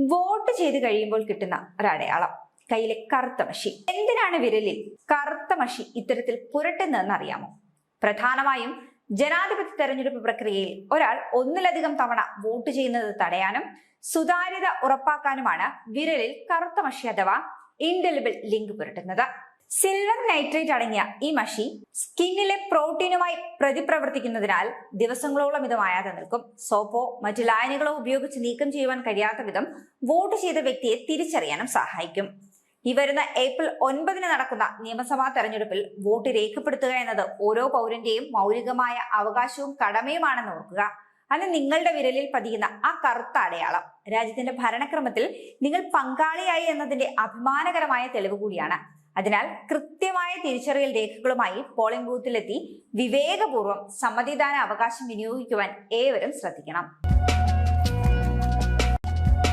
Vote ചെയ്ത് കഴിയുമ്പോൾ കിട്ടുന്ന ഒരടയാളം കയ്യിലെ കറുത്ത മഷി. എന്തിനാണ് വിരലിൽ കറുത്ത മഷി ഇത്തരത്തിൽ പുരട്ടുന്നതെന്ന് അറിയാമോ? പ്രധാനമായും ജനാധിപത്യ തെരഞ്ഞെടുപ്പ് പ്രക്രിയയിൽ ഒരാൾ ഒന്നിലധികം തവണ വോട്ട് ചെയ്യുന്നത് തടയാനും സുതാര്യത ഉറപ്പാക്കാനുമാണ് വിരലിൽ കറുത്ത മഷി അഥവാ ഇൻഡെലിബിൾ ലിങ്ക് പുരട്ടുന്നത്. സിൽവർ നൈട്രേറ്റ് അടങ്ങിയ ഈ മഷി സ്കിന്നിലെ പ്രോട്ടീനുമായി പ്രതിപ്രവർത്തിക്കുന്നതിനാൽ ദിവസങ്ങളോളം ഇത് മായാതെ നിൽക്കും. സോപ്പോ മറ്റു ലായനികളോ ഉപയോഗിച്ച് നീക്കം ചെയ്യുവാൻ കഴിയാത്ത വിധം വോട്ട് ചെയ്ത വ്യക്തിയെ തിരിച്ചറിയാനും സഹായിക്കും. ഈ വരുന്ന ഏപ്രിൽ 9 നടക്കുന്ന നിയമസഭാ തെരഞ്ഞെടുപ്പിൽ വോട്ട് രേഖപ്പെടുത്തുക എന്നത് ഓരോ പൗരന്റെയും മൗലികമായ അവകാശവും കടമയുമാണെന്ന് ഓർക്കുക. അന്ന് നിങ്ങളുടെ വിരലിൽ പതിയുന്ന ആ കറുത്ത അടയാളം രാജ്യത്തിന്റെ ഭരണക്രമത്തിൽ നിങ്ങൾ പങ്കാളിയായി എന്നതിന്റെ അഭിമാനകരമായ തെളിവ് കൂടിയാണ്. അതിനാൽ കൃത്യമായ തിരിച്ചറിയൽ രേഖകളുമായി പോളിംഗ് ബൂത്തിലെത്തി വിവേകപൂർവ്വം സമ്മതിദാന അവകാശം വിനിയോഗിക്കുവാൻ ഏവരും ശ്രദ്ധിക്കണം.